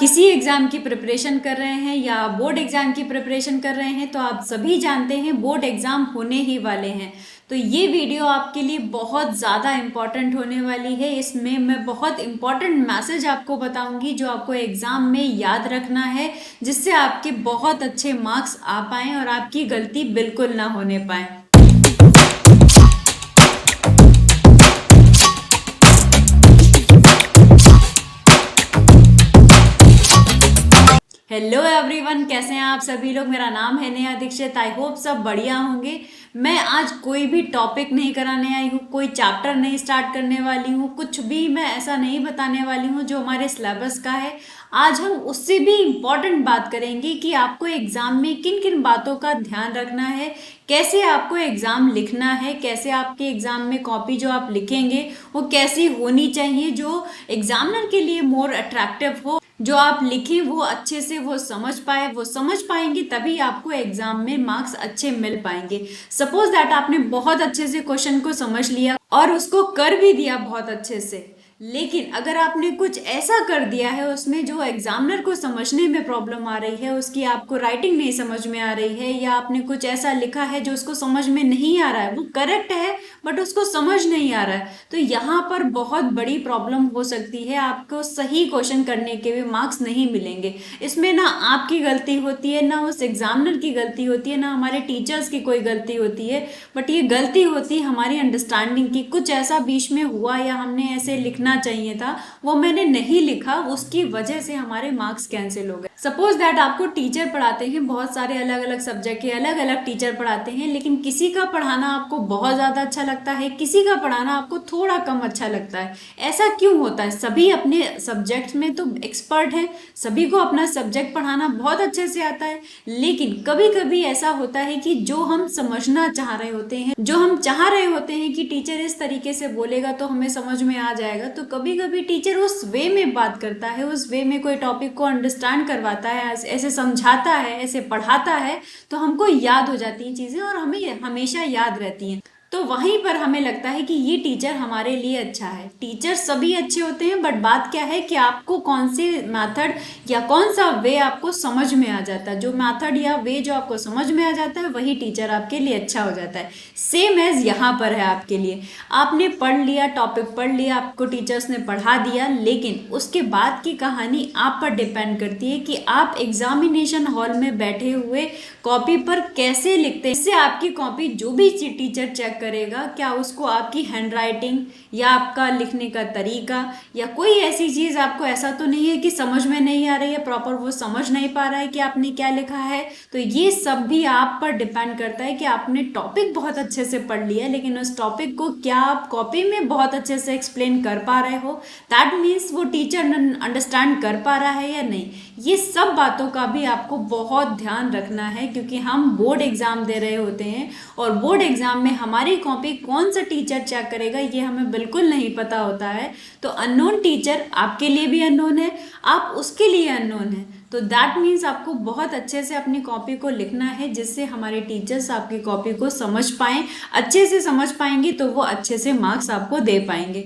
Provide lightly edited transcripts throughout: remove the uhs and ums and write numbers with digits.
किसी एग्ज़ाम की प्रिपरेशन कर रहे हैं या बोर्ड एग्ज़ाम की प्रिपरेशन कर रहे हैं तो आप सभी जानते हैं बोर्ड एग्ज़ाम होने ही वाले हैं। तो ये वीडियो आपके लिए बहुत ज़्यादा इम्पॉर्टेंट होने वाली है। इसमें मैं बहुत इम्पॉर्टेंट मैसेज आपको बताऊंगी जो आपको एग्ज़ाम में याद रखना है, जिससे आपके बहुत अच्छे मार्क्स आ पाएँ और आपकी गलती बिल्कुल ना होने पाए। हेलो एवरीवन, कैसे हैं आप सभी लोग। मेरा नाम है नेहा दीक्षित। आई होप सब बढ़िया होंगे। मैं आज कोई भी टॉपिक नहीं कराने आई हूँ, कोई चैप्टर नहीं स्टार्ट करने वाली हूँ, कुछ भी मैं ऐसा नहीं बताने वाली हूँ जो हमारे सिलेबस का है। आज हम उससे भी इम्पॉर्टेंट बात करेंगे कि आपको एग्ज़ाम में किन किन बातों का ध्यान रखना है, कैसे आपको एग्ज़ाम लिखना है, कैसे आपके एग्ज़ाम में कॉपी जो आप लिखेंगे वो कैसी होनी चाहिए जो एग्जामिनर के लिए मोर अट्रैक्टिव हो, जो आप लिखें वो अच्छे से वो समझ पाएंगे, तभी आपको एग्जाम में मार्क्स अच्छे मिल पाएंगे। सपोज दैट आपने बहुत अच्छे से क्वेश्चन को समझ लिया और उसको कर भी दिया बहुत अच्छे से, लेकिन अगर आपने कुछ ऐसा कर दिया है उसमें जो एग्जामिनर को समझने में प्रॉब्लम आ रही है, उसकी आपको राइटिंग नहीं समझ में आ रही है, या आपने कुछ ऐसा लिखा है जो उसको समझ में नहीं आ रहा है, वो करेक्ट है बट उसको समझ नहीं आ रहा है, तो यहाँ पर बहुत बड़ी प्रॉब्लम हो सकती है। आपको सही क्वेश्चन करने के भी मार्क्स नहीं मिलेंगे। इसमें ना आपकी गलती होती है, ना उस एग्जामिनर की गलती होती है, ना हमारे टीचर्स की कोई गलती होती है, बट ये गलती होती है हमारी अंडरस्टैंडिंग की। कुछ ऐसा बीच में हुआ या हमने ऐसे लिखना चाहिए था, वो मैंने नहीं लिखा, उसकी वजह से हमारे मार्क्स कैंसिल हो गए। सपोज दैट आपको टीचर पढ़ाते हैं, बहुत सारे अलग अलग सब्जेक्ट के अलग अलग टीचर पढ़ाते हैं, लेकिन किसी का पढ़ाना आपको बहुत ज़्यादा अच्छा लगता है, किसी का पढ़ाना आपको थोड़ा कम अच्छा लगता है। ऐसा क्यों होता है? सभी अपने सब्जेक्ट में तो एक्सपर्ट हैं, सभी को अपना सब्जेक्ट पढ़ाना बहुत अच्छे से आता है, लेकिन कभी कभी ऐसा होता है कि जो हम समझना चाह रहे होते हैं, जो हम चाह रहे होते हैं कि टीचर इस तरीके से बोलेगा तो हमें समझ में आ जाएगा, तो कभी कभी टीचर उस वे में बात करता है, उस वे में कोई टॉपिक को अंडरस्टैंड करवाता है, ऐसे समझाता है, ऐसे पढ़ाता है, तो हमको याद हो जाती हैं चीज़ें और हमें हमेशा याद रहती हैं। तो वहीं पर हमें लगता है कि ये टीचर हमारे लिए अच्छा है। टीचर सभी अच्छे होते हैं, बट बात क्या है कि आपको कौन से मेथड या कौन सा वे आपको समझ में आ जाता है। जो मेथड या वे जो आपको समझ में आ जाता है वही टीचर आपके लिए अच्छा हो जाता है। सेम एज यहाँ पर है आपके लिए। आपने पढ़ लिया, टॉपिक पढ़ लिया, आपको टीचर्स ने पढ़ा दिया, लेकिन उसके बाद की कहानी आप पर डिपेंड करती है कि आप एग्जामिनेशन हॉल में बैठे हुए कॉपी पर कैसे लिखते हैं। इससे आपकी कॉपी जो भी टीचर चेक करेगा, क्या उसको आपकी हैंड राइटिंग या आपका लिखने का तरीका या कोई ऐसी चीज़ आपको ऐसा तो नहीं है कि समझ में नहीं आ रही है, प्रॉपर वो समझ नहीं पा रहा है कि आपने क्या लिखा है। तो ये सब भी आप पर डिपेंड करता है कि आपने टॉपिक बहुत अच्छे से पढ़ लिया, लेकिन उस टॉपिक को क्या आप कॉपी में बहुत अच्छे से एक्सप्लेन कर पा रहे हो, दैट मीन्स वो टीचर अंडरस्टैंड कर पा रहा है या नहीं। ये सब बातों का भी आपको बहुत ध्यान रखना है, क्योंकि हम बोर्ड एग्जाम दे रहे होते हैं और बोर्ड एग्जाम में हमारी कॉपी कौन सा टीचर चेक करेगा ये हमें बिल्कुल नहीं पता होता है। तो अननोन टीचर आपके लिए भी अननोन है, आप उसके लिए अननोन है। तो दैट मीन्स आपको बहुत अच्छे से अपनी कॉपी को लिखना है, जिससे हमारे टीचर्स आपकी कॉपी को समझ पाएं। अच्छे से समझ पाएंगे तो वो अच्छे से मार्क्स आपको दे पाएंगे।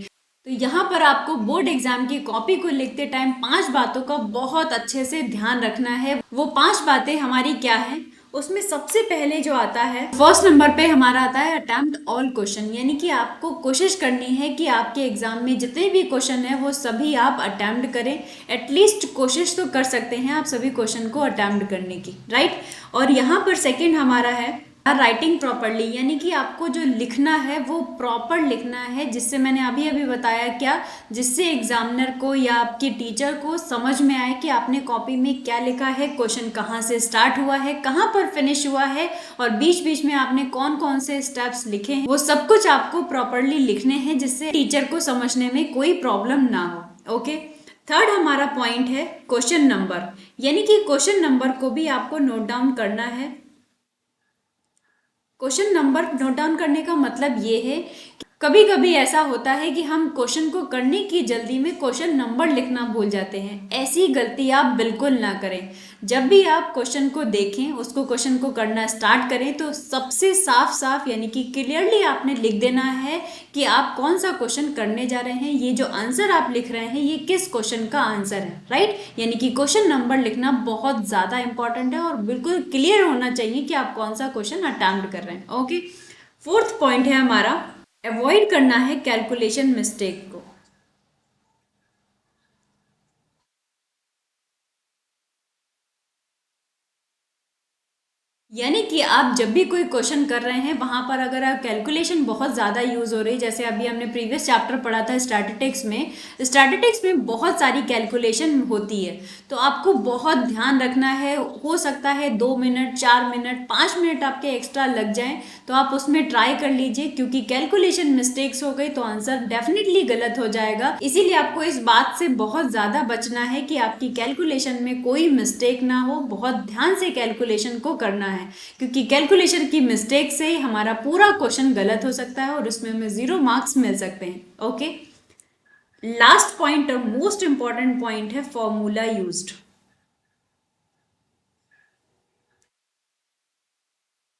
तो यहाँ पर आपको बोर्ड एग्जाम की कॉपी को लिखते टाइम 5 बातों का बहुत अच्छे से ध्यान रखना है। वो 5 बातें हमारी क्या है? उसमें सबसे पहले जो आता है, फर्स्ट नंबर पे हमारा आता है अटेम्प्ट ऑल क्वेश्चन, यानी कि आपको कोशिश करनी है कि आपके एग्जाम में जितने भी क्वेश्चन है वो सभी आप अटेम्प्ट करें। एटलीस्ट कोशिश तो कर सकते हैं आप सभी क्वेश्चन को अटेम्प्ट करने की, राइट। और यहाँ पर सेकेंड हमारा है राइटिंग प्रॉपरली, यानी कि आपको जो लिखना है वो प्रॉपर लिखना है, जिससे मैंने अभी अभी बताया क्या, जिससे एग्जामिनर को या आपके टीचर को समझ में आए कि आपने कॉपी में क्या लिखा है, क्वेश्चन कहाँ से स्टार्ट हुआ है, कहाँ पर फिनिश हुआ है, और बीच बीच में आपने कौन कौन से स्टेप्स लिखे हैं, वो सब कुछ आपको प्रॉपरली लिखने हैं, जिससे टीचर को समझने में कोई प्रॉब्लम ना हो। ओके। थर्ड हमारा पॉइंट है क्वेश्चन नंबर, यानी कि क्वेश्चन नंबर को भी आपको नोट डाउन करना है। क्वेश्चन नंबर नोट डाउन करने का मतलब ये है कि कभी कभी ऐसा होता है कि हम क्वेश्चन को करने की जल्दी में क्वेश्चन नंबर लिखना भूल जाते हैं। ऐसी गलती आप बिल्कुल ना करें। जब भी आप क्वेश्चन को देखें, उसको क्वेश्चन को करना स्टार्ट करें, तो सबसे साफ साफ यानी कि क्लियरली आपने लिख देना है कि आप कौन सा क्वेश्चन करने जा रहे हैं। ये जो आंसर आप लिख रहे हैं ये किस क्वेश्चन का आंसर है, राइट। यानी कि क्वेश्चन नंबर लिखना बहुत ज़्यादा इंपॉर्टेंट है और बिल्कुल क्लियर होना चाहिए कि आप कौन सा क्वेश्चन अटेम्प्ट कर रहे हैं। ओके, फोर्थ पॉइंट है हमारा, अवॉइड करना है कैलकुलेशन मिस्टेक को। यानी कि आप जब भी कोई क्वेश्चन कर रहे हैं वहां पर अगर आप कैलकुलेशन बहुत ज़्यादा यूज़ हो रही, जैसे अभी हमने प्रीवियस चैप्टर पढ़ा था स्टैटिस्टिक्स में बहुत सारी कैलकुलेशन होती है, तो आपको बहुत ध्यान रखना है। हो सकता है 2 मिनट, 4 मिनट, 5 मिनट आपके एक्स्ट्रा लग जाएं, तो आप उसमें ट्राई कर लीजिए, क्योंकि कैलकुलेशन मिस्टेक्स हो गई तो आंसर डेफिनेटली गलत हो जाएगा। इसीलिए आपको इस बात से बहुत ज़्यादा बचना है कि आपकी कैलकुलेशन में कोई मिस्टेक ना हो। बहुत ध्यान से कैलकुलेशन को करना है, क्योंकि कैलकुलेशन की मिस्टेक से हमारा पूरा क्वेश्चन गलत हो सकता है और उसमें हमें 0 मार्क्स मिल सकते हैं। ओके, लास्ट पॉइंट और मोस्ट इंपॉर्टेंट पॉइंट है फॉर्मूला यूज्ड।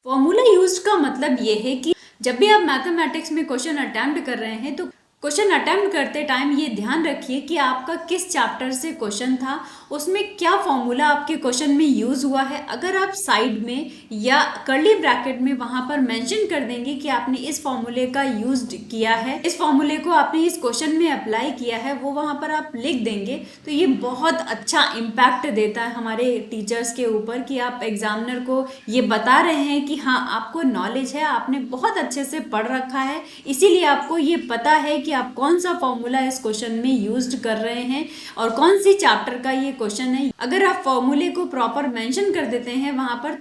फॉर्मूला यूज्ड का मतलब ये है कि जब भी आप मैथमेटिक्स में क्वेश्चन अटेम्प्ट कर रहे हैं, तो क्वेश्चन अटेम्प्ट करते टाइम ये ध्यान रखिए कि आपका किस चैप्टर से क्वेश्चन था, उसमें क्या फॉर्मूला आपके क्वेश्चन में यूज हुआ है। अगर आप साइड में या कर्ली ब्रैकेट में वहां पर मेंशन कर देंगे कि आपने इस फॉर्मूले का यूज किया है, इस फॉर्मूले को आपने इस क्वेश्चन में अप्लाई किया है, वो वहां पर आप लिख देंगे, तो ये बहुत अच्छा इम्पैक्ट देता है हमारे टीचर्स के ऊपर कि आप एग्जामिनर को ये बता रहे हैं कि हाँ, आपको नॉलेज है, आपने बहुत अच्छे से पढ़ रखा है, इसीलिए आपको ये पता है कि आप कौन सा फॉर्मूला इस क्वेश्चन में यूज कर रहे हैं और कौन सी चैप्टर का ये क्वेश्चन है। अगर आप फॉर्मूले को प्रॉपर मेंशन कर देते हैं वहां पर,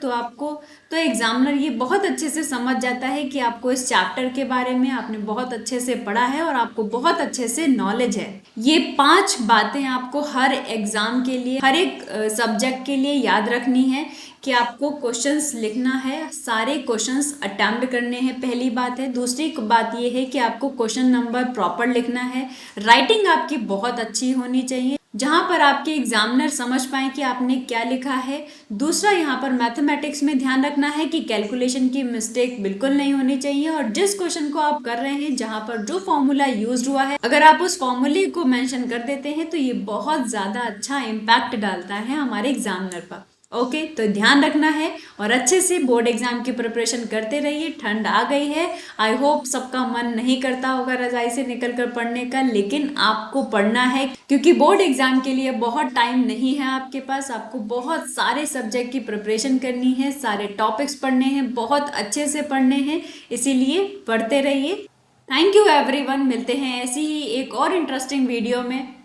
तो एग्जामिनर ये बहुत अच्छे से समझ जाता है कि आपको इस चैप्टर के बारे में आपने बहुत अच्छे से पढ़ा है और आपको बहुत अच्छे से नॉलेज है। ये 5 बातें आपको हर एग्जाम के लिए, हर एक सब्जेक्ट के लिए याद रखनी है कि आपको क्वेश्चंस लिखना है, सारे क्वेश्चंस अटेम्प्ट करने हैं, पहली बात है। दूसरी बात ये है कि आपको क्वेश्चन नंबर प्रॉपर लिखना है। राइटिंग आपकी बहुत अच्छी होनी चाहिए, जहां पर आपके एग्जामिनर समझ पाए कि आपने क्या लिखा है। दूसरा, यहाँ पर मैथमेटिक्स में ध्यान रखना है कि कैलकुलेशन की मिस्टेक बिल्कुल नहीं होनी चाहिए, और जिस क्वेश्चन को आप कर रहे हैं, जहां पर जो फॉर्मूला यूज हुआ है, अगर आप उस फॉर्मूले को मेंशन कर देते हैं तो ये बहुत ज्यादा अच्छा इम्पैक्ट डालता है हमारे एग्जामिनर पर। ओके, तो ध्यान रखना है और अच्छे से बोर्ड एग्जाम की प्रिपरेशन करते रहिए। ठंड आ गई है, आई होप सबका मन नहीं करता होगा रजाई से निकल कर पढ़ने का, लेकिन आपको पढ़ना है, क्योंकि बोर्ड एग्जाम के लिए बहुत टाइम नहीं है आपके पास। आपको बहुत सारे सब्जेक्ट की प्रिपरेशन करनी है, सारे टॉपिक्स पढ़ने हैं, बहुत अच्छे से पढ़ने हैं, इसीलिए पढ़ते रहिए। थैंक यू एवरीवन, मिलते हैं ऐसी ही एक और इंटरेस्टिंग वीडियो में।